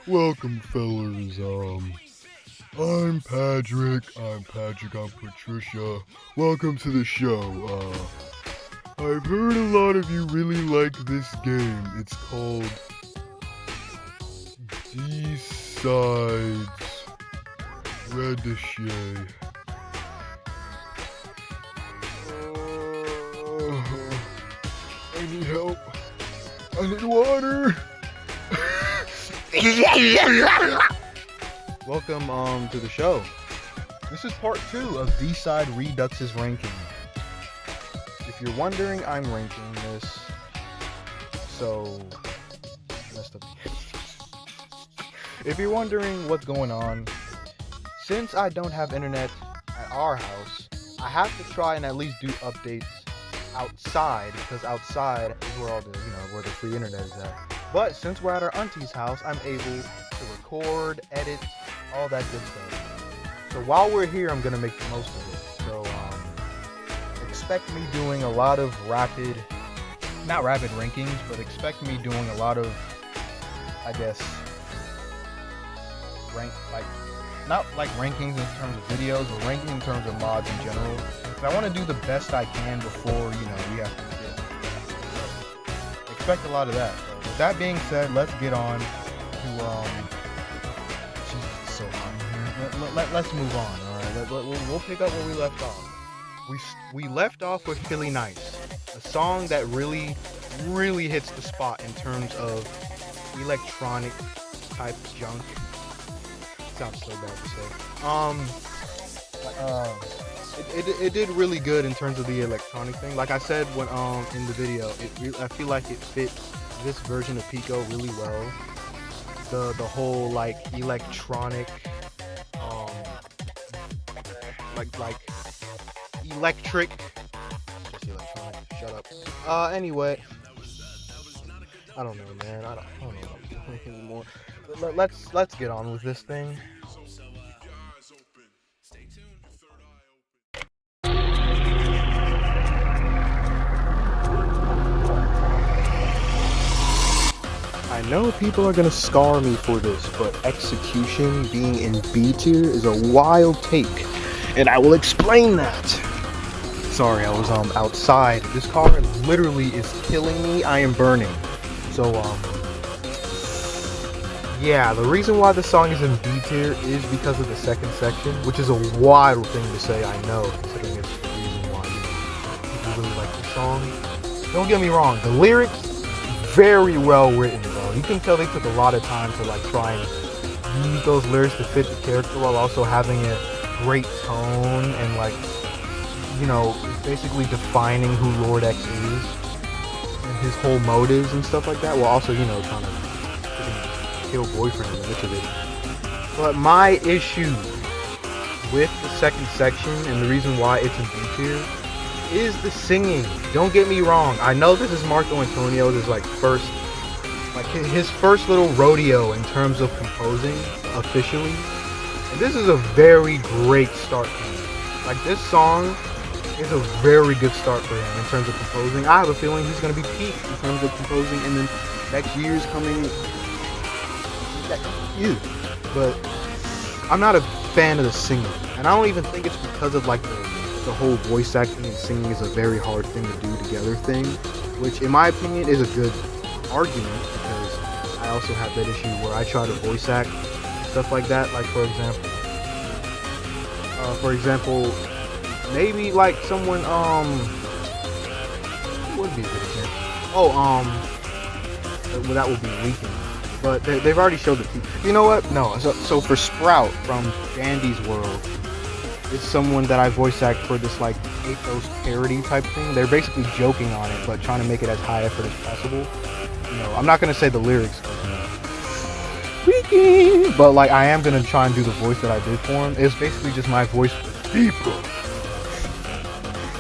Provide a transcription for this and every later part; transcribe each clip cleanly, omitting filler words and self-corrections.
Welcome, fellas. I'm Patrick. I'm Patricia. Welcome to the show. I've heard a lot of you really like this game. It's called D-Sides REDUX. I need help. I need water. Welcome to the show. This is part 2 of D-Side Redux's ranking. If you're wondering, I'm ranking this. So messed up. If you're wondering what's going on, since I don't have internet at our house, I have to try and at least do updates outside, because outside is where all the where the free internet is at. But since we're at our auntie's house, I'm able to record, edit, all that good stuff. So while we're here, I'm gonna make the most of it. So expect me doing a lot of not rapid rankings, but expect me doing a lot of, I guess, not like rankings in terms of videos, but ranking in terms of mods in general. I want to do the best I can before, we have to get. Expect a lot of that. So with that being said, let's get on to, Jesus, it's so hot in here. Let's move on, alright? We'll pick up where we left off. We left off with Philly Nice, a song that really hits the spot in terms of electronic type junk. Sounds so bad to say. It did really good in terms of the electronic thing. Like I said when in the video, I feel like it fits this version of Pico really well. The whole like electronic electric, just electronic, shut up. Anyway, I don't know, man. I don't know what I'm doing anymore. Let's get on with this thing. I know people are gonna scar me for this, but Execution being in B tier is a wild take, and I will explain that. Sorry, I was outside. This car literally is killing me. I am burning. So yeah, the reason why the song is in B tier is because of the second section, which is a wild thing to say, I know, considering it's the reason why people really like the song. Don't get me wrong, the lyrics, very well written, bro. You can tell they took a lot of time to like try and use those lyrics to fit the character while also having a great tone and like, basically defining who Lord X is and his whole motives and stuff like that, while also, trying to kill boyfriend in the midst of it. But my issue with the second section and the reason why it's in B tier is the singing. Don't get me wrong. I know this is Marco Antonio's his first little rodeo in terms of composing officially. And this is a very great start for him. Like, this song is a very good start for him in terms of composing. I have a feeling he's going to be peak in terms of composing, and then next year's coming. But I'm not a fan of the singing, and I don't even think it's because of like the whole voice acting and singing is a very hard thing to do together thing, which in my opinion is a good argument, because I also have that issue where I try to voice act stuff like that. Like for example, maybe like someone would be a good example. Well, that would be Leaking. But they've already showed the people. You know what? No. So for Sprout from Dandy's World, it's someone that I voice act for this like pathos parody type thing. They're basically joking on it, but trying to make it as high effort as possible. I'm not gonna say the lyrics, but like I am gonna try and do the voice that I did for him. It's basically just my voice for people.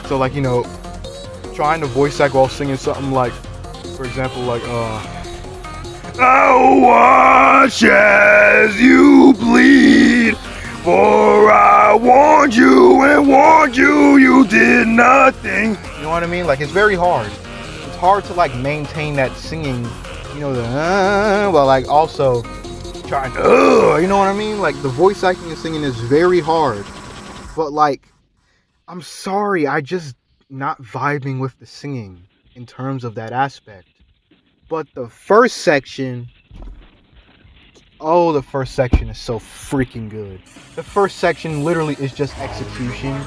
So like trying to voice act while singing something like, for example, like I'll watch as you bleed, for I warned you and warned you, you did nothing. You know what I mean? Like, it's very hard. It's hard to like maintain that singing you know, but like also trying to, you know what I mean? Like the voice acting and singing is very hard, but like, I'm sorry, I just not vibing with the singing in terms of that aspect. But the first section, oh, the first section is so freaking good. The first section literally is just execution,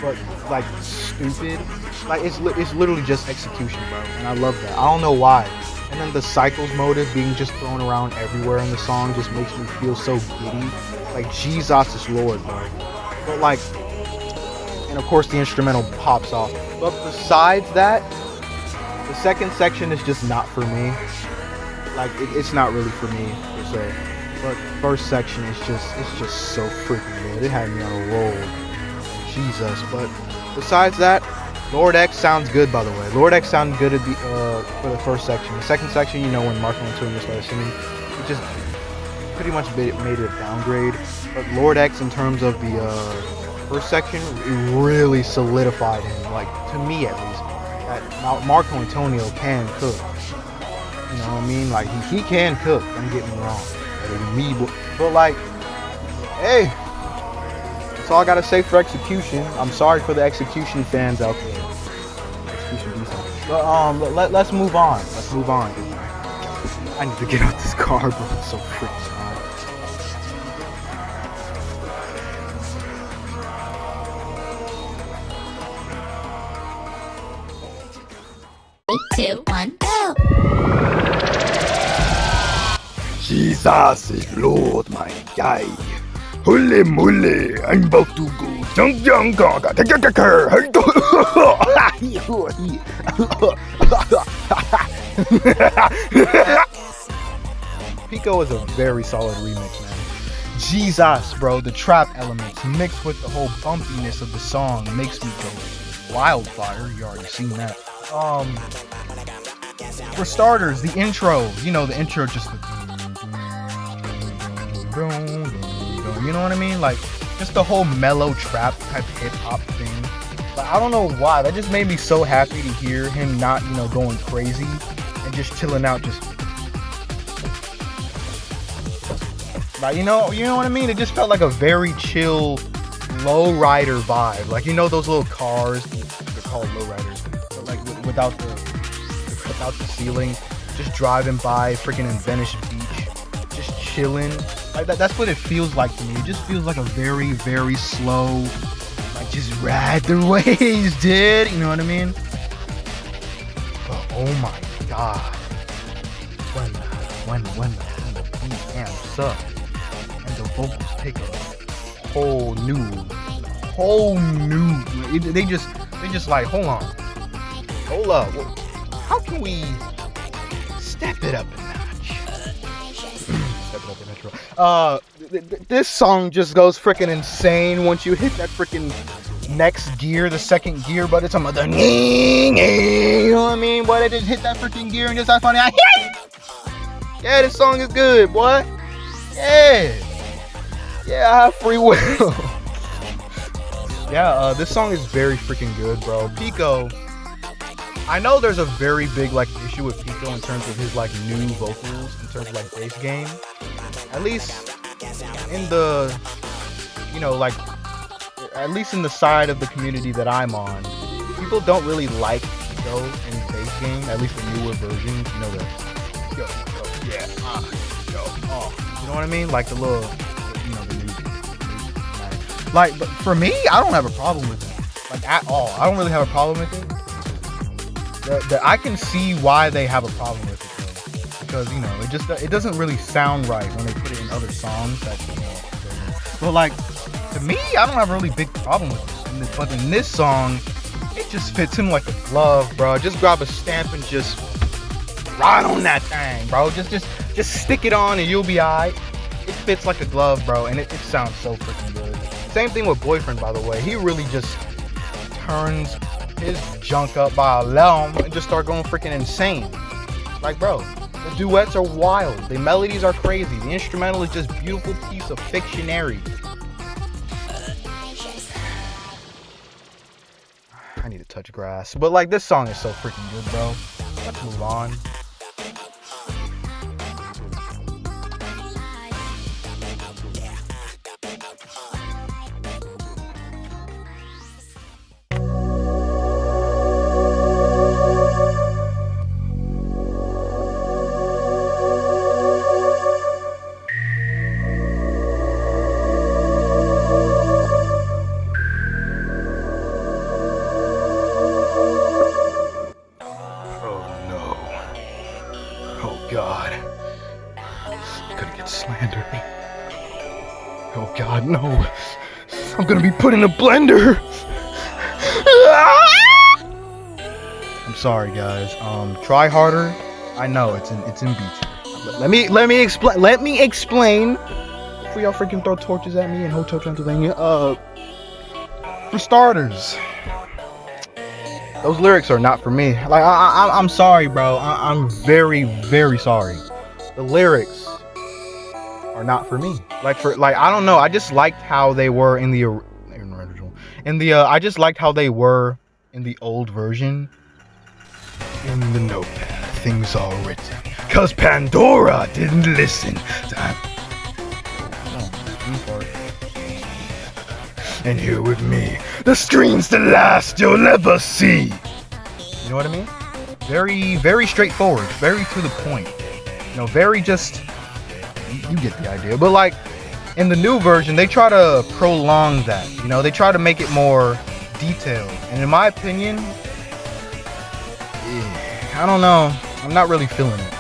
but like stupid. Like it's literally just execution, bro. And I love that. I don't know why. And then the cycles motive being just thrown around everywhere in the song just makes me feel so giddy. Like Jesus is Lord, bro. But like, and of course the instrumental pops off. But besides that, the second section is just not for me. Like it's not really for me per se. But first section is just so freaking good. It had me on a roll. Jesus. But besides that, Lord X sounds good, by the way. Lord X sounded good at the for the first section. The second section, you know, when Mark Antonio started singing, it just pretty much made it a downgrade. But Lord X, in terms of the first section, it really solidified him. Like, to me at least, that Marco Antonio can cook. You know what I mean? Like, he can cook. Don't get me wrong. But like, hey, that's all I gotta say for execution. I'm sorry for the execution fans out there. Execution decent. But let's move on. Let's move on. I need to get out this car, bro. It's so freaking hot. 3, 2, 1, go! Jesus is Lord, my guy. Holy moly, I'm about to go junk gaga. Pico is a very solid remix, man. Jesus, bro, the trap elements mixed with the whole bumpiness of the song makes me go wildfire. You already seen that. For starters, the intro, you know, the intro just the, you know what I mean? Like, just the whole mellow trap type hip hop thing. But I don't know why. That just made me so happy to hear him not, you know, going crazy and just chilling out, just like, you know what I mean? It just felt like a very chill lowrider vibe. Like, you know those little cars, they're called lowriders, but like without the ceiling, just driving by freaking in Venice Beach, just chilling. Like that's what it feels like to me. It just feels like a very, very slow, like just ride the waves, dude. You know what I mean? But oh my god, when the beat amps up and the vocals take a whole new. They just like, hold on, hold up. How can we step it up a notch? Step it up a metro. This song just goes freaking insane once you hit that freaking next gear, the second gear, but it's a mother. You know what I mean? Boy, they just hit that freaking gear and just that funny. Yeah, this song is good, boy. Yeah, I have free will. Yeah, this song is very freaking good, bro. Pico, I know there's a very big like issue with Pico in terms of his like new vocals, in terms of like bass game. At least in the, you know, like, at least in the side of the community that I'm on, people don't really like Pico in bass game, at least the newer versions, you know, the yo, yeah, you know what I mean? Like the little, you know, the new, like, but for me, I don't have a problem with it, like at all. I don't really have a problem with it. I can see why they have a problem with it though, because, you know, it doesn't really sound right when they put it in other songs. That, you know, but like, to me, I don't have a really big problem with it. But in this song, it just fits him like a glove, bro. Just grab a stamp and just ride on that thing, bro. Just stick it on and you'll be alright. It fits like a glove, bro, and it sounds so freaking good. Same thing with Boyfriend, by the way. He really just turns his junk up by a limb and just start going freaking insane. Like, bro, the duets are wild. The melodies are crazy. The instrumental is just beautiful piece of fictionary. I need to touch grass. But like, this song is so freaking good, bro. Let's move on. no. I'm gonna be put in a blender. I'm sorry, guys. Try harder. I know it's in B tier. Let me explain. Before y'all freaking throw torches at me in Hotel Transylvania. For starters, those lyrics are not for me. Like I'm sorry, bro. I'm very, very sorry. The lyrics are not for me. Like I don't know. I just liked how they were in the original. I just liked how they were in the old version. In the notepad, things are written. Cause Pandora didn't listen to And here with me, the screen's the last you'll ever see. You know what I mean? Very, very straightforward. Very to the point. You know, very just... You get the idea. But like, in the new version, they try to prolong that. You know, they try to make it more detailed. And in my opinion... I don't know. I'm not really feeling it.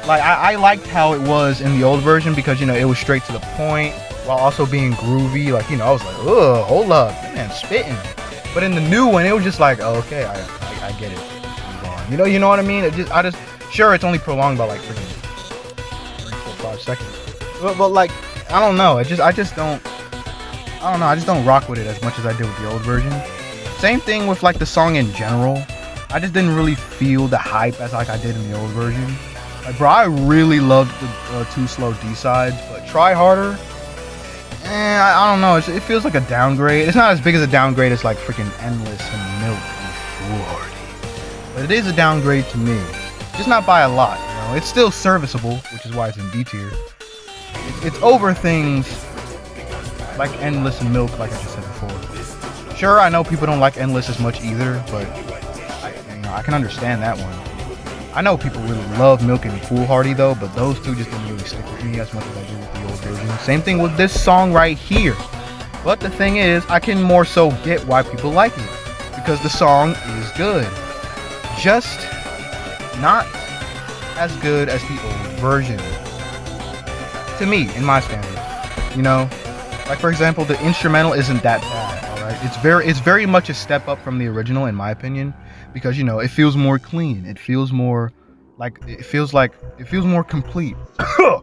Like, I liked how it was in the old version because, you know, it was straight to the point while also being groovy. Like, you know, I was like, ugh, hold up. That man's spitting. But in the new one, it was just like, oh, okay, I get it. I'm gone. You know what I mean? Sure, it's only prolonged by like freaking 3, 4, 5 seconds. But like, I don't know. I just don't rock with it as much as I did with the old version. Same thing with like the song in general. I just didn't really feel the hype as like I did in the old version. Like, bro, I really loved the 2 slow D-sides, but Try Harder, I don't know. It feels like a downgrade. It's not as big as a downgrade as like freaking Endless and Milk and Foolhardy. But it is a downgrade to me. Just not by a lot, you know. It's still serviceable, which is why it's in B tier. It's over things like Endless and Milk, like I just said before. Sure, I know people don't like Endless as much either, but I can understand that one. I know people really love Milk and Foolhardy though, but those two just didn't really stick with me as much as I did with the old version. Same thing with this song right here. But the thing is, I can more so get why people like it. Because the song is good. Just not as good as the old version. To me, in my standards. You know? Like for example, the instrumental isn't that bad, alright? It's very much a step up from the original in my opinion. Because, you know, it feels more clean. It feels more it feels more complete. You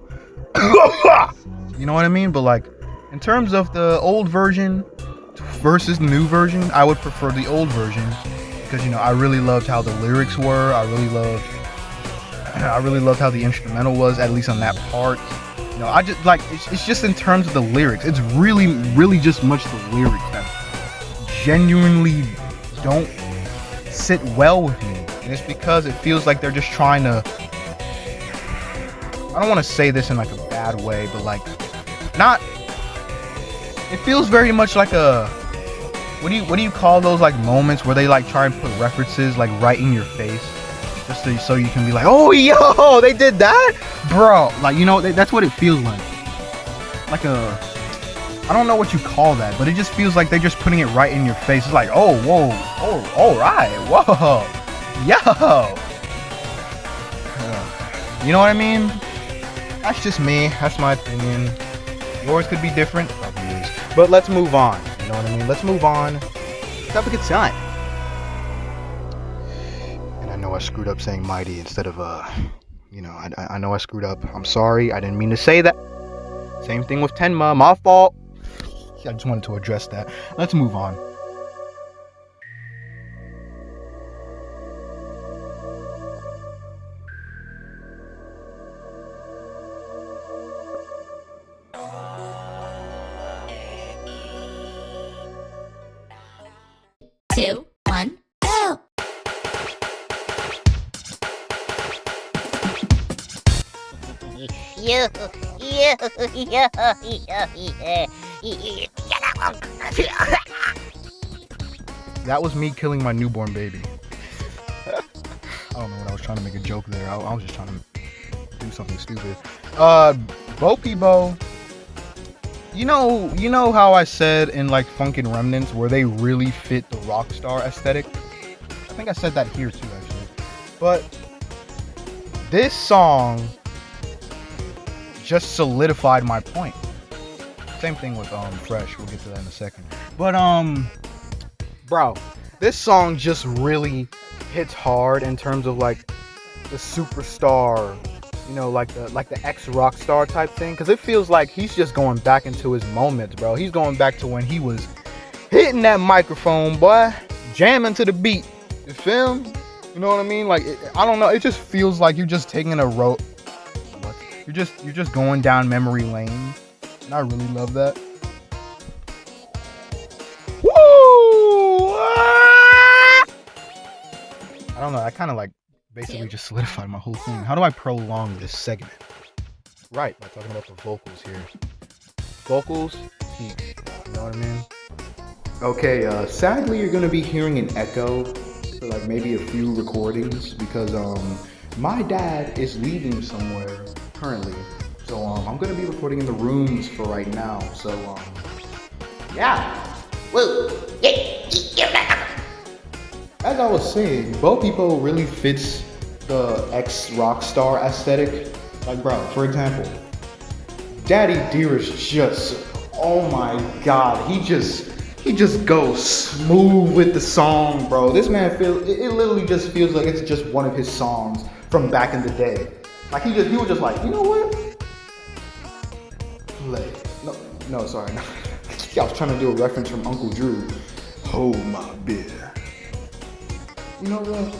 know what I mean? But like, in terms of the old version versus the new version, I would prefer the old version. Because, you know, I really loved how the lyrics were. I really loved how the instrumental was, at least on that part. You know, I just like, it's just in terms of the lyrics. It's really, really just much the lyrics that genuinely don't sit well with me, and it's because it feels like they're just trying to, I don't want to say this in like a bad way, but like, it feels very much like a, what do you call those like moments where they like try and put references like right in your face, just so you can be like, oh yo, they did that, bro, like, you know, that's what it feels like a, I don't know what you call that, but it just feels like they're just putting it right in your face. It's like, oh, whoa, oh, all right, whoa, yo. You know what I mean? That's just me. That's my opinion. Yours could be different. Probably is. But let's move on. You know what I mean? Let's move on. Let's have a good time. And I know I screwed up saying mighty instead of, you know, I know I screwed up. I'm sorry. I didn't mean to say that. Same thing with Tenma. My fault. I just wanted to address that. Let's move on. Two, one, go! That was me killing my newborn baby. I don't know what I was trying to make a joke there. I was just trying to do something stupid. Bokibo. You know how I said in like Funkin' Remnants where they really fit the rockstar aesthetic? I think I said that here too actually. But this song just solidified my point. Same thing with Fresh. We'll get to that in a second. But bro, this song just really hits hard in terms of like the superstar, you know, like the ex-rock star type thing, because it feels like he's just going back into his moments, bro. He's going back to when he was hitting that microphone, boy, jamming to the beat. You feel me? You know what I mean? Like, I don't know. It just feels like you're just taking a road. What? You're just going down memory lane, and I really love that. Woo! I don't know. I kind of like basically just solidified my whole thing. How do I prolong this segment? Right, by talking about the vocals here. Vocals, peak. You know what I mean? Okay, sadly you're gonna be hearing an echo for like maybe a few recordings because my dad is leaving somewhere currently. So I'm gonna be recording in the rooms for right now. So yeah. Woo! As I was saying, Bo Peep really fits the ex-rock star aesthetic. Like, bro, for example, Daddy Dearest just, oh my god, he just goes smooth with the song, bro. This man it literally just feels like it's just one of his songs from back in the day. Like he was just like, you know what? Play. No, sorry. No. I was trying to do a reference from Uncle Drew. Hold my beer. You know what?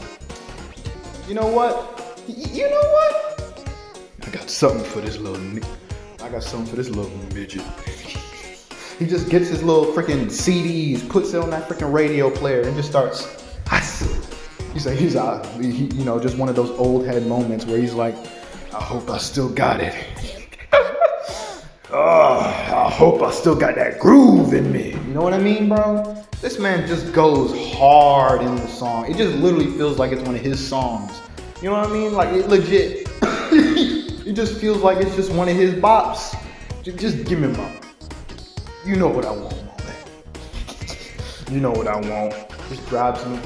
You know what? You know what? I got something for this little midget. He just gets his little freaking CDs, puts it on that freaking radio player, and just starts. He's you know, just one of those old head moments where he's like, I hope I still got it. I hope I still got that groove in me. You know what I mean, bro? This man just goes hard in the song. It just literally feels like it's one of his songs. You know what I mean? Like, it legit. It just feels like it's just one of his bops. Just give me my. You know what I want, man. You know what I want. Just grabs me.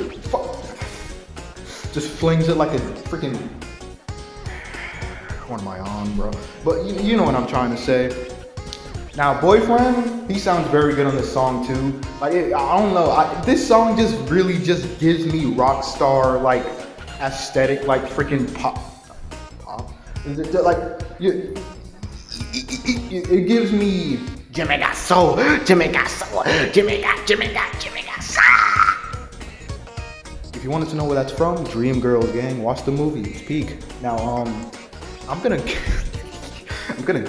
Just flings it like a freaking. What am I on, bro? But you know what I'm trying to say. Now, Boyfriend, he sounds very good on this song too. Like, I don't know, this song just really just gives me rock star like aesthetic, like freaking pop. Like, it gives me Jimmy got soul, Jimmy got soul, Jimmy got soul. If you wanted to know where that's from, Dream Girls, gang, watch the movie. It's peak. Now, I'm gonna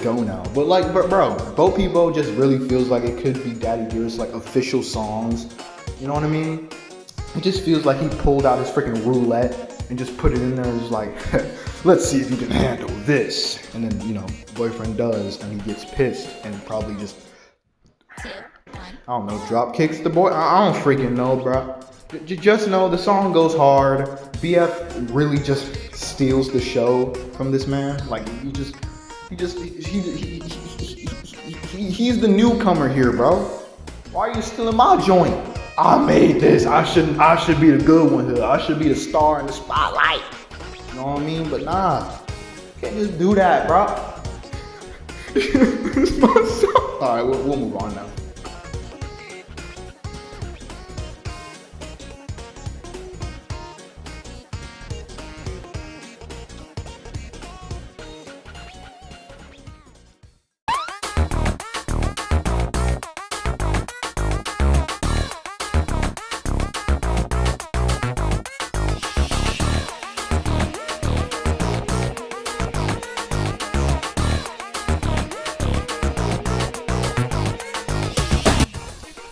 go now, but like, bro, Bo Peep just really feels like it could be Daddy Dearest like official songs. You know what I mean? It just feels like he pulled out his freaking roulette and just put it in there and was like, let's see if you can handle this. And then, you know, Boyfriend does, and he gets pissed and probably just, I don't know, drop kicks the boy. I don't freaking know, bro. Just know the song goes hard. BF really just steals the show from this man. Like, he's the newcomer here, bro. Why are you stealing my joint? I made this. I should be the good one here. I should be the star in the spotlight. You know what I mean? But nah, can't just do that, bro. It's my song. All right, we'll move on now.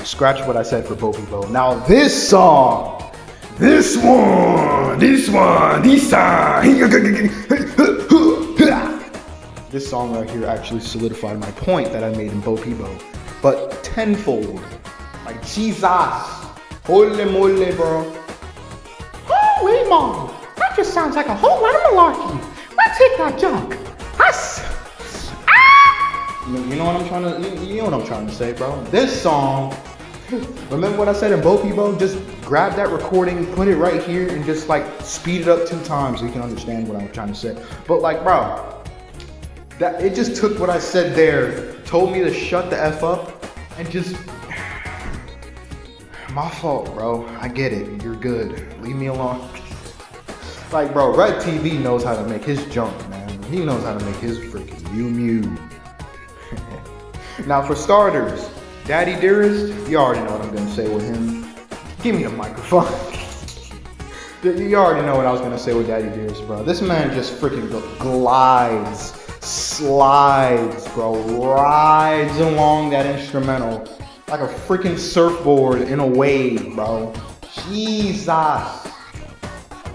Scratch what I said for Bo Peep. Now this song, this song, this song right here actually solidified my point that I made in Bo Peep, but tenfold. Like, Jesus, holy moly, bro. Holy moly, that just sounds like a whole lot of malarkey. Let's hit that junk. You know what I'm trying to, you know what I'm trying to say, bro. This song. Remember what I said in Bo Peep? Just grab that recording, put it right here, and just like speed it up 2 times so you can understand what I'm trying to say. But like, bro, that it just took what I said there told me to shut the F up and just... My fault, bro. I get it. You're good. Leave me alone. Like, bro, Red TV knows how to make his junk, man. He knows how to make his freaking Mew. Now, for starters, Daddy Dearest, you already know what I'm gonna say with him. Give me the microphone. You already know what I was gonna say with Daddy Dearest, bro. This man just freaking glides, slides, bro, rides along that instrumental like a freaking surfboard in a wave, bro. Jesus.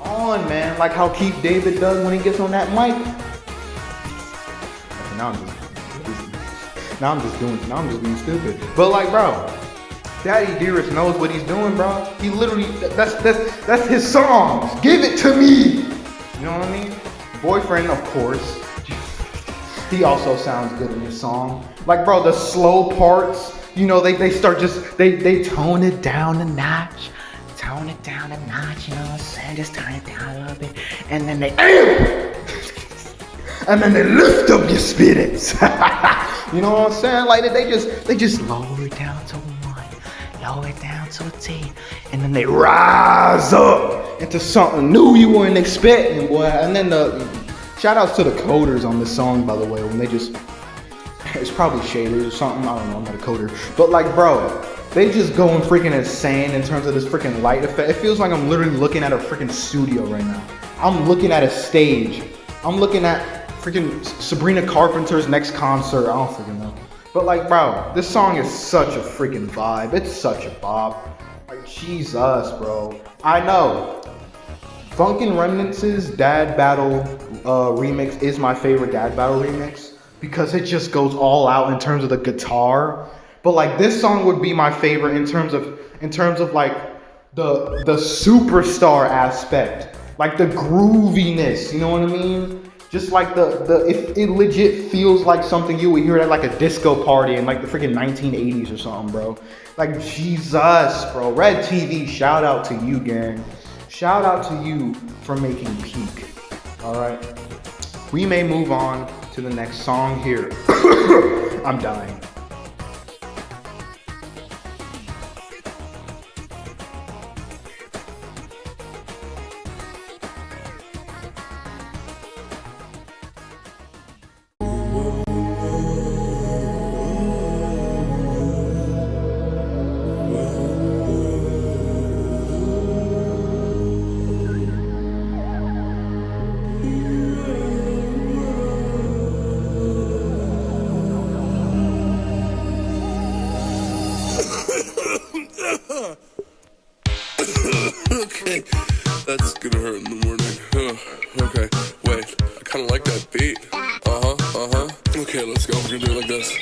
On, man. Like how Keith David does when he gets on that mic. Now I'm just being stupid. But like, bro, Daddy Dearest knows what he's doing, bro. He literally, that's his songs. Give it to me. You know what I mean? Boyfriend, of course. He also sounds good in this song. Like, bro, the slow parts, you know, they start just, they tone it down a notch. Tone it down a notch, you know what I'm saying? Just turn it down a little bit. And then they lift up your spirits. You know what I'm saying? Like they just lower it down to 1, lower it down to a T, and then they rise up into something new you weren't expecting, boy. And then the shout outs to the coders on this song, by the way, when they just, it's probably shaders or something, I don't know, I'm not a coder. But like, bro, they just going freaking insane in terms of this freaking light effect. It feels like I'm literally looking at a freaking studio right now. I'm looking at a stage. I'm looking at freaking Sabrina Carpenter's next concert. I don't freaking know. But like, bro, this song is such a freaking vibe. It's such a bop. Like, Jesus, bro. I know. Funkin' Remnants' Dad Battle remix is my favorite Dad Battle remix because it just goes all out in terms of the guitar. But like, this song would be my favorite in terms of like the superstar aspect, like the grooviness. You know what I mean? Just like it legit feels like something you would hear at like a disco party in like the freaking 1980s or something, bro. Like, Jesus, bro. Red TV, shout out to you, gang. Shout out to you for making peak. All right. We may move on to the next song here. I'm dying. Okay, that's gonna hurt in the morning. Okay, wait, I kinda like that beat. Okay, let's go. We're gonna do it like this.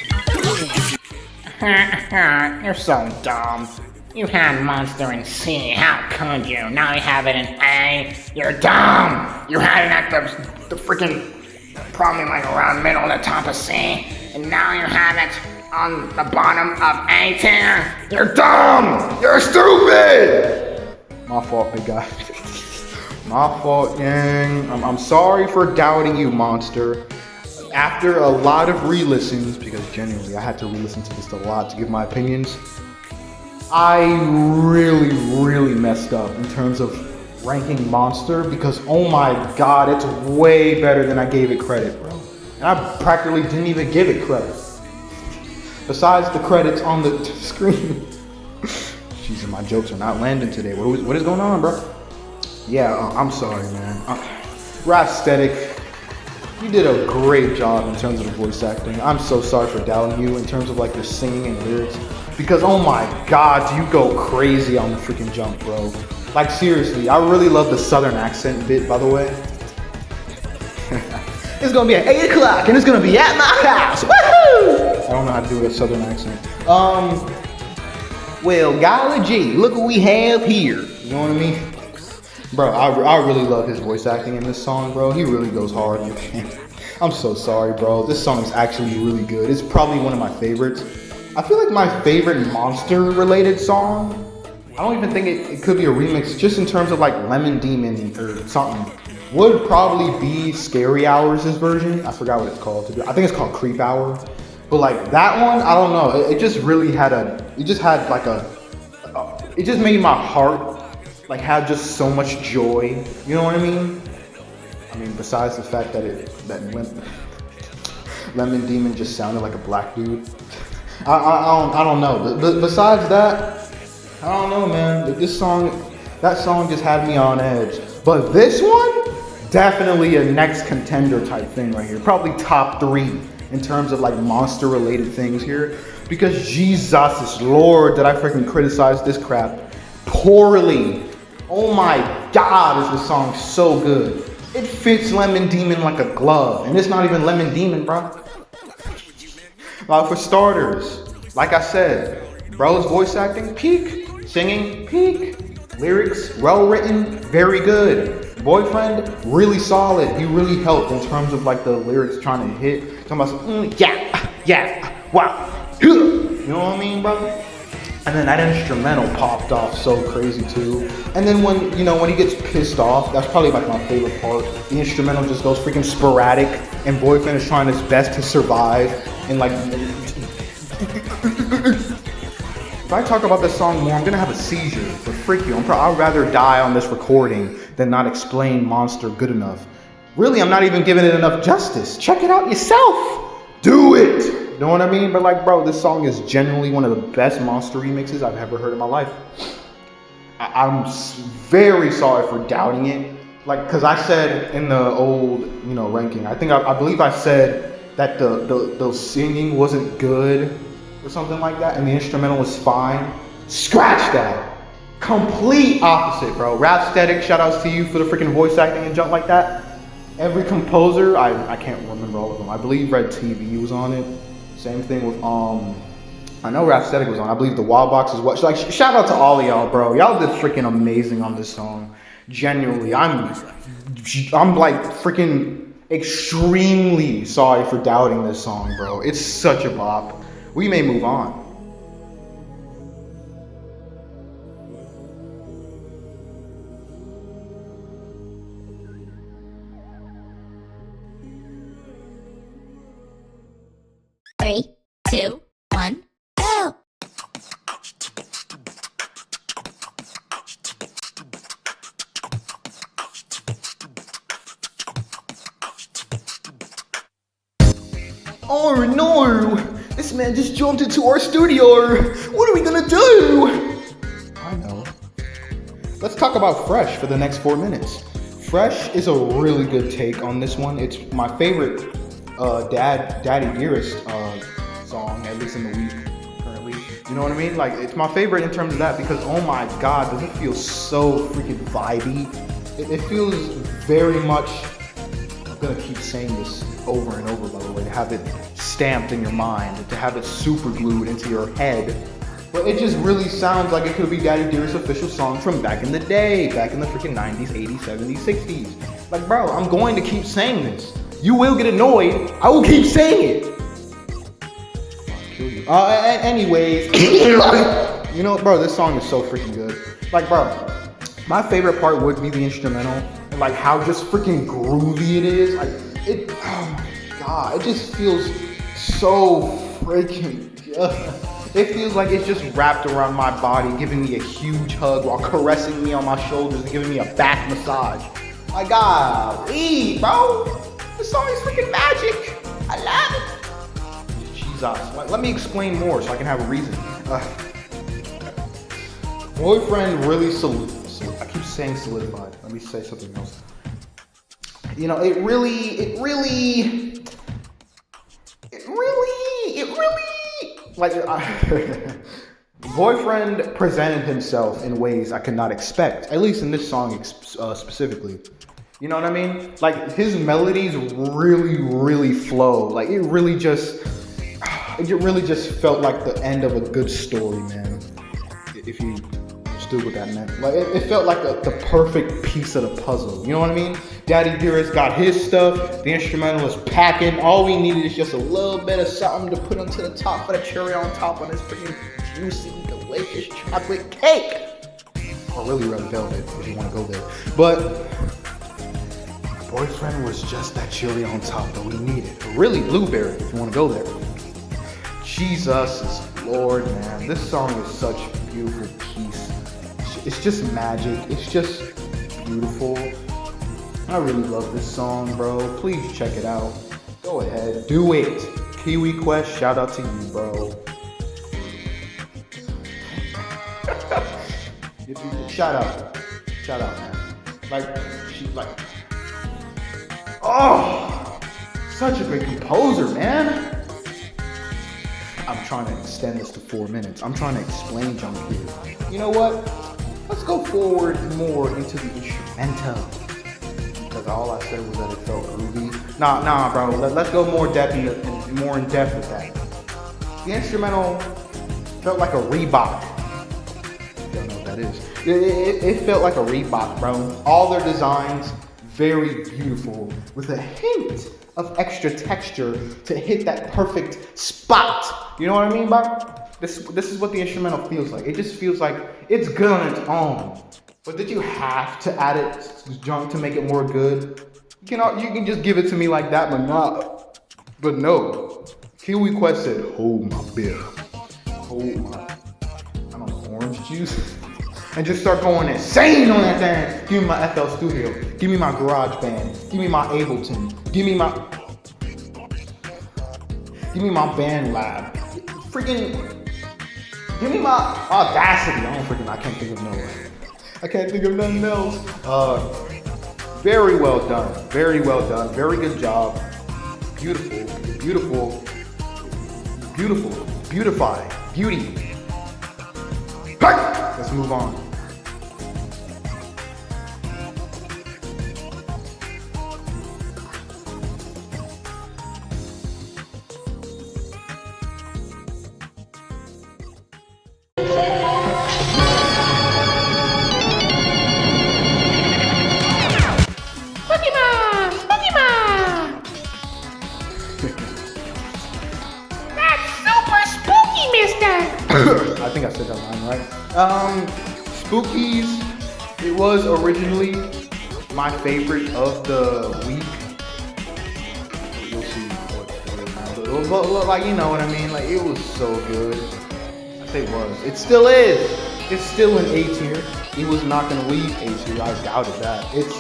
You're so dumb. You had Monster in C, how could you? Now you have it in A. You're dumb! You had it at the freaking, probably like around middle of the top of C, and now you have it on the bottom of A tier. You're dumb! You're stupid! My fault, big guy. My fault, gang. I'm sorry for doubting you, Monster. After a lot of re-listens, because genuinely I had to re-listen to this a lot to give my opinions, I really messed up in terms of ranking Monster because, oh my god, it's way better than I gave it credit, bro. And I practically didn't even give it credit. Besides the credits on the screen. Jesus, my jokes are not landing today. What is going on, bro? Yeah, I'm sorry, man. Rasthetic, you did a great job in terms of the voice acting. I'm so sorry for doubting you in terms of like your singing and lyrics. Because, oh my god, you go crazy on the freaking jump, bro. Like, seriously, I really love the southern accent bit, by the way. It's gonna be at 8 o'clock and it's gonna be at my house. Woohoo! I don't know how to do a southern accent. Well, golly gee, look what we have here. You know what I mean? Bro, I really love his voice acting in this song, bro. He really goes hard. I'm so sorry, bro. This song is actually really good. It's probably one of my favorites. I feel like my favorite Monster-related song, I don't even think it could be a remix, just in terms of like Lemon Demon or something, would probably be Scary Hours' version. I forgot what it's called. I think it's called Creep Hour. But like that one, I don't know. It just really had it just made my heart like have just so much joy. You know what I mean? I mean, besides the fact that Lemon Demon just sounded like a black dude. I don't know. But besides that, I don't know, man. That song just had me on edge. But this one, definitely a next contender type thing right here. Probably top 3 in terms of like monster related things here. Because Jesus is Lord, did I freaking criticize this crap poorly. Oh my God, is this song so good. It fits Lemon Demon like a glove. And it's not even Lemon Demon, bro. For starters, like I said, bro's voice acting, peak. Singing, peak. Lyrics, well written, very good. Boyfriend, really solid. He really helped in terms of like the lyrics trying to hit. Talking about yeah, wow. You know what I mean, bro? And then that instrumental popped off so crazy too. And then when he gets pissed off, that's probably like my favorite part. The instrumental just goes freaking sporadic, and Boyfriend is trying his best to survive. And like, if I talk about this song more, I'm gonna have a seizure. But freak you, I'd rather die on this recording than not explain Monster good enough. Really, I'm not even giving it enough justice. Check it out yourself. Do it. You know what I mean? But like, bro, this song is genuinely one of the best Monster remixes I've ever heard in my life. I'm very sorry for doubting it. Like, cause I said in the old, ranking, I believe I said that the singing wasn't good or something like that, and the instrumental was fine. Scratch that. Complete opposite, bro. Rapstatic, shout outs to you for the freaking voice acting and junk like that. Every composer, I can't remember all of them. I believe Red TV was on it. Same thing with I know Rapstatic was on. I believe the Wildbox as well. Like, shout out to all of y'all, bro. Y'all did freaking amazing on this song. Genuinely, I'm like freaking extremely sorry for doubting this song, bro. It's such a bop. We may move on. Three, 2, 1, go! Oh no! This man just jumped into our studio! What are we gonna do? I know. Let's talk about Fresh for the next 4 minutes. Fresh is a really good take on this one. It's my favorite Daddy Dearest song, at least in the week currently. You know what I mean? Like, it's my favorite in terms of that because, oh my God, does it feel so freaking vibey? It feels very much, I'm gonna keep saying this over and over, by the way, to have it stamped in your mind, to have it super glued into your head. But it just really sounds like it could be Daddy Dearest's official song from back in the day, back in the freaking 90s, 80s, 70s, 60s. Like, bro, I'm going to keep saying this. You will get annoyed. I will keep saying it. I'll kill you. Anyways, bro, this song is so freaking good. Like, bro, my favorite part would be the instrumental and like how just freaking groovy it is. Like, oh my God, it just feels so freaking good. It feels like it's just wrapped around my body, giving me a huge hug while caressing me on my shoulders and giving me a back massage. My God, bro. This song is freaking magic. I love it. Jesus. Let me explain more so I can have a reason. Boyfriend really I keep saying solidified. Let me say something else. It really like Boyfriend presented himself in ways I could not expect, at least in this song specifically. You know what I mean? Like, his melodies really flow. Like, it really just felt like the end of a good story, man. If you understood what that meant. Like, it felt like the perfect piece of the puzzle. You know what I mean? Daddy Dearest got his stuff. The instrumental is packing. All we needed is just a little bit of something to put onto the top, for the cherry on top on this freaking juicy, delicious chocolate cake. Or really red velvet, if you want to go there. But Boyfriend was just that chili on top that we needed. Or really blueberry, if you want to go there. Jesus is Lord, man. This song is such a beautiful piece. It's just magic. It's just beautiful. I really love this song, bro. Please check it out. Go ahead, do it. Kiwi Quest, shout out to you, bro. Shout out, man. Oh, such a great composer, man. I'm trying to extend this to 4 minutes. I'm trying to explain junk here. You know what? Let's go forward more into the instrumental. Because all I said was that it felt groovy. Nah, bro. Let's go more in depth with that. The instrumental felt like a Reebok. Don't know what that is. It felt like a Reebok, bro. All their designs very beautiful, with a hint of extra texture to hit that perfect spot. You know what I mean, bro? This is what the instrumental feels like. It just feels like it's good on its own. But did you have to add it junk to make it more good? You can just give it to me like that, but no. Kiwi Quest said, hold my beer. Hold my, I don't know, orange juice. And just start going insane on that thing. Give me my FL Studio. Give me my GarageBand. Give me my Ableton. Give me my Band Lab. Freaking, give me my Audacity. I can't think of nothing else. Very well done. Very well done. Very good job. Beautiful. Beautify. Beauty. Let's move on. I think I said that line right. Spookies, it was originally my favorite of the week. You'll see what it is now. But like, you know what I mean? Like, it was so good. I say it was. It still is. It's still an A tier. It was not going to leave A tier. I doubted that. It's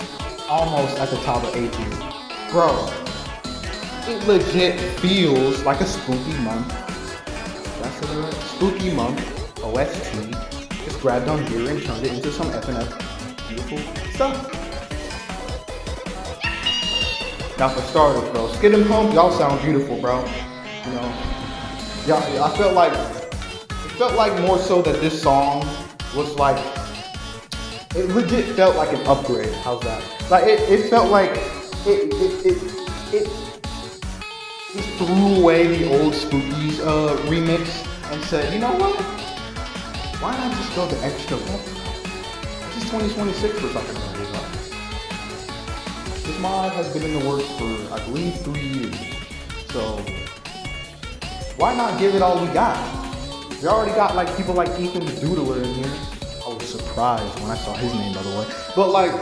almost at the top of A tier. Bro, it legit feels like a spooky month. That's the right. Spooky month. OST, just grabbed on here and turned it into some FNF beautiful stuff. Now for starters, bro, Skid and Pump, y'all sound beautiful, bro. You know, yeah, I felt like more so that this song was like, it legit felt like an upgrade. How's that? Like it felt like it just threw away the old Spookies remix and said, you know what? Why not just go the extra level? This is 2026 for something like this. This mod has been in the works for, I believe, 3 years. So, why not give it all we got? We already got like people like Ethan the Doodler in here. I was surprised when I saw his name, by the way. But like,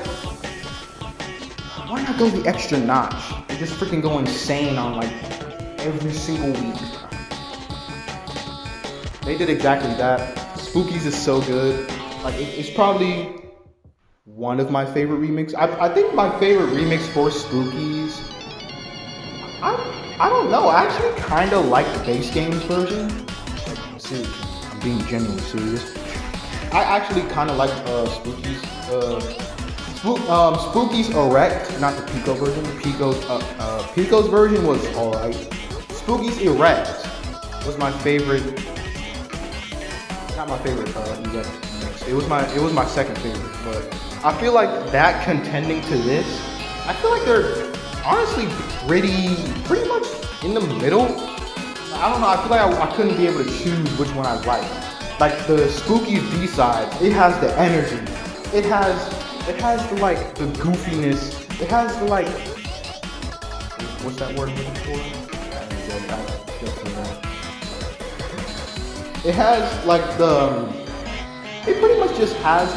why not go the extra notch and just freaking go insane on like every single week? They did exactly that. Spookies is so good. Like, it's probably one of my favorite remixes. I think my favorite remix for Spookies, I don't know. I actually kind of like the base games version. Like, seriously, I'm being genuinely serious. I actually kind of like Spookies. Spookies Erect, not the Pico version. Pico's version was alright. Spookies Erect was my favorite. Not my favorite mix. It was my second favorite, but I feel like that contending to this, I feel like they're honestly pretty much in the middle. I don't know. I feel like I couldn't be able to choose which one I like. Like the Spookies B-side, it has the energy. It has the like the goofiness. It has the like, what's that word I'm looking for? It has like it pretty much just has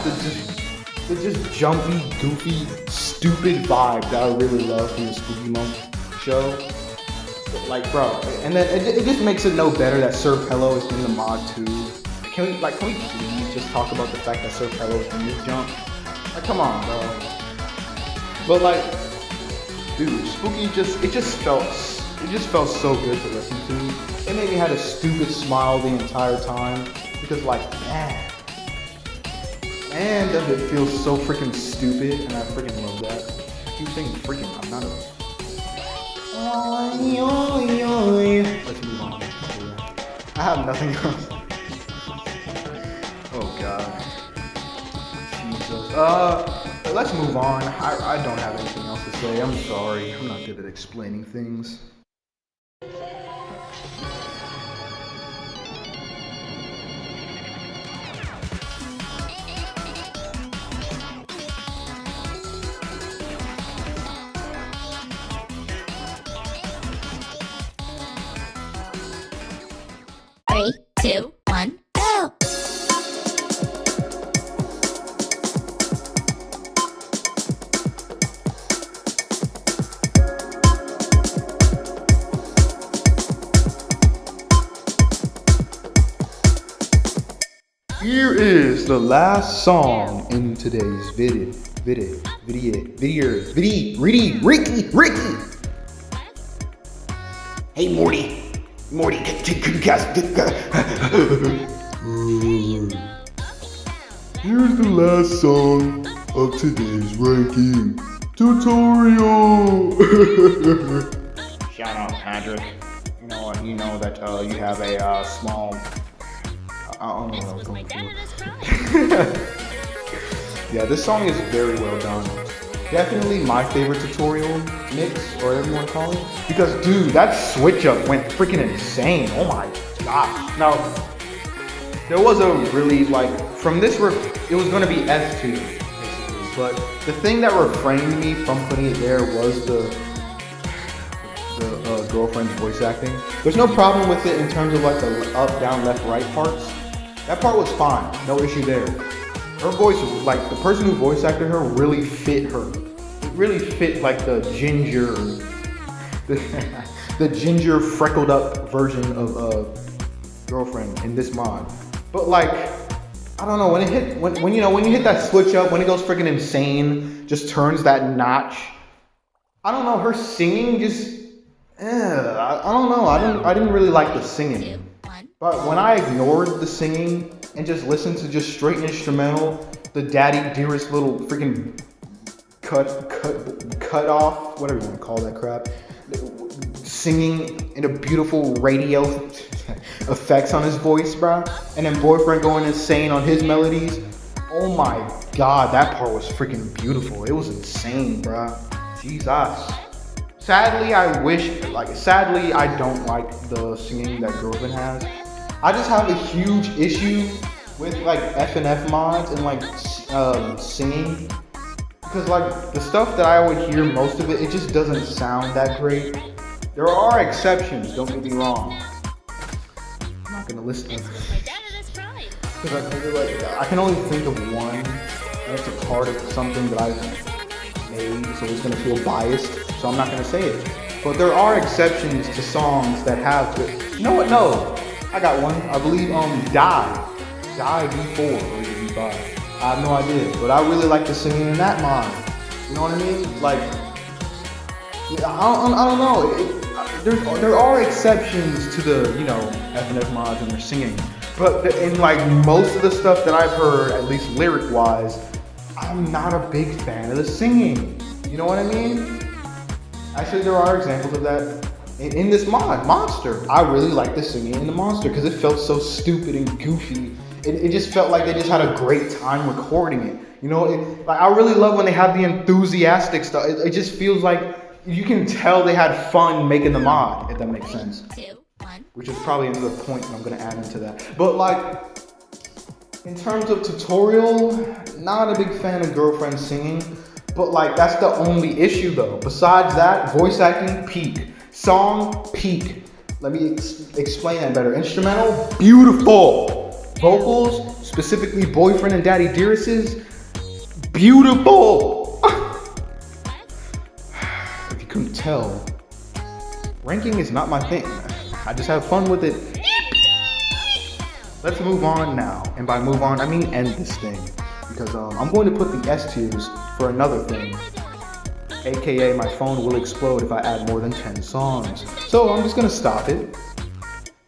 the just jumpy, goofy, stupid vibe that I really love from the Spooky Month show. Like, bro, and then it just makes it no better that Sir Pello is in the mod too. Can we please just talk about the fact that Sir Pello is in this jump? Like, come on, bro. But like, dude, Spooky it just felt so good to listen to. It made me have a stupid smile the entire time because, like, man, does it feel so freaking stupid, and I freaking love that. I keep saying freaking, I'm not a. Let's move on. I have nothing else. Oh god. Jesus. Let's move on. I don't have anything else to say. I'm sorry. I'm not good at explaining things. 3, 2, 1, go! Here is the last song in today's video. Ricky. Hey, Morty, could you guys... Here's the last song of today's ranking tutorial. Shout out, Patrick. You know what? You know that you have a small. I don't know what I was going for. Yeah, this song is very well done. Definitely my favorite tutorial mix, or whatever you want to call it. Because, dude, that switch up went freaking insane. Oh my god. Now, there was a really, like, from this, it was going to be S2, basically. But the thing that refrained me from putting it there was the girlfriend's voice acting. There's no problem with it in terms of, like, the up, down, left, right parts. That part was fine. No issue there. Her voice, like, the person who voice acted her really fit her. It really fit, like, the ginger freckled up version of girlfriend in this mod. But, like, I don't know, when you hit that switch up, when it goes freaking insane, just turns that notch. I don't know, her singing just, I don't know, I didn't really like the singing. But when I ignored the singing and just listened to just straight instrumental, the Daddy Dearest little freaking cut off, whatever you want to call that crap, singing in a beautiful radio effects on his voice, bro, and then Boyfriend going insane on his melodies. Oh my god, that part was freaking beautiful. It was insane, bro. Jesus. Sadly, I don't like the singing that Girlfriend has. I just have a huge issue with, like, FNF mods and, like, singing. Because, like, the stuff that I would hear, most of it just doesn't sound that great. There are exceptions, don't get me wrong. I'm not gonna list them. Because I can only think of one, and it's a part of something that I've made, so it's gonna feel biased. So I'm not gonna say it. But there are exceptions to songs that have to. You know what? No, I got one. I believe Die V4 or V5. I have no idea, but I really like the singing in that mod. You know what I mean? Like, I don't know. There are exceptions to the FNF mods and their singing, but in like most of the stuff that I've heard, at least lyric wise, I'm not a big fan of the singing. You know what I mean? Actually, there are examples of that in this mod, Monster. I really like the singing in the Monster because it felt so stupid and goofy. It just felt like they just had a great time recording it. You know, like, I really love when they have the enthusiastic stuff. It just feels like you can tell they had fun making the mod, if that makes sense. 2, 1. Which is probably another point that I'm going to add into that. But like, in terms of tutorial, not a big fan of Girlfriend singing. But like, that's the only issue though. Besides that, voice acting, peak. Song, peak. Let me explain that better. Instrumental, beautiful. Vocals, specifically Boyfriend and Daddy Dearest's, beautiful. If you couldn't tell, ranking is not my thing. I just have fun with it. Let's move on now. And by move on, I mean end this thing. Because I'm going to put the S tiers for another thing. AKA my phone will explode if I add more than 10 songs. So I'm just gonna stop it,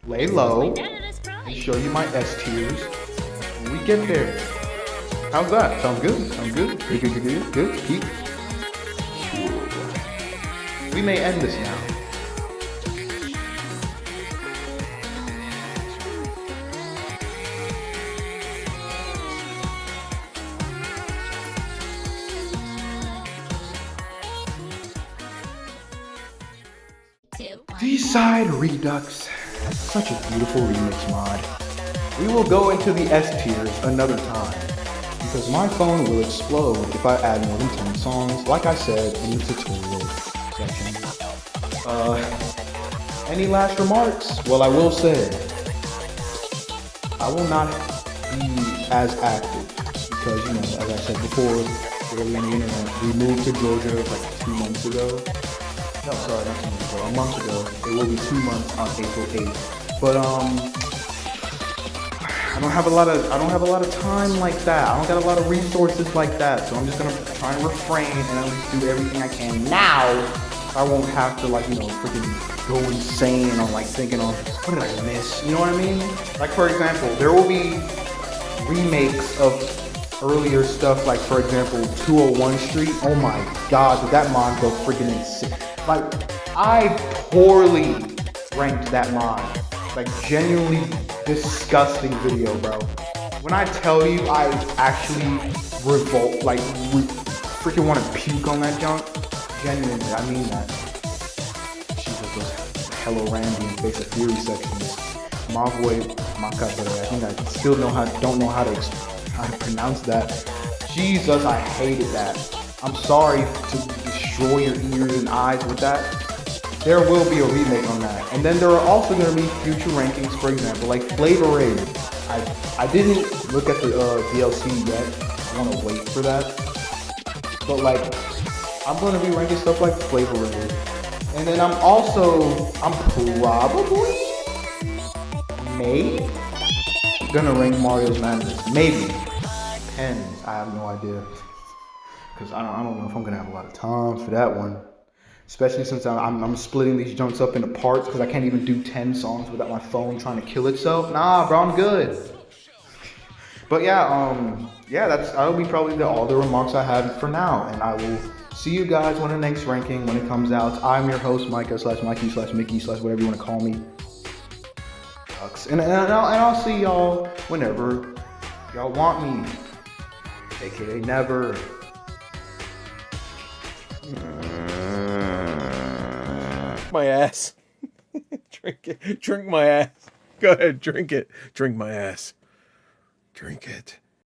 lay low, and show you my S tiers when we get there. How's that? Sounds good? Sounds good? Good? Keep. We may end this now. D-Side Redux. Such a beautiful remix mod. We will go into the S tiers another time, because my phone will explode if I add more than 10 songs, like I said in the tutorial section. Any last remarks? Well, I will say, I will not be as active, because, you know, as I said before, early on the internet, we moved to Georgia like 2 months ago. No, sorry, not 2 months ago. A month ago. It will be 2 months on April 8th. But I don't have a lot of time like that. I don't got a lot of resources like that. So I'm just gonna try and refrain and at least do everything I can now. I won't have to, like, you know, freaking go insane on, like, thinking on what did I miss? You know what I mean? Like, for example, there will be remakes of earlier stuff, like, for example, 201 Street. Oh my god, did that mod go freaking insane? Like, I poorly ranked that mod. Like, genuinely disgusting video, bro. When I tell you I actually revolt, like, freaking want to puke on that junk, genuinely, I mean that. Jesus, those Hello Randy and Face of Fury sections. Mykah, I think I still don't know how to pronounce that. Jesus, I hated that. I'm sorry to destroy your ears and eyes with that. There will be a remake on that. And then there are also going to be future rankings, for example, like Flavor Aid. I didn't look at the DLC yet. I want to wait for that. But, like, I'm going to be ranking stuff like Flavor Aid. And then I'm probably, maybe, gonna rank Mario's Madness. Maybe. Depends. I have no idea. Because I don't know if I'm gonna have a lot of time for that one. Especially since I'm splitting these junks up into parts, because I can't even do 10 songs without my phone trying to kill itself. Nah, bro, I'm good. But yeah, that'll be probably all the remarks I have for now, and I will see you guys when the next ranking, when it comes out. I'm your host, Mykah/Mikey/Mickey/ whatever you want to call me. And I'll see y'all whenever y'all want me, aka never. My ass. Drink it. Drink my ass. Go ahead, drink it. Drink my ass. Drink it.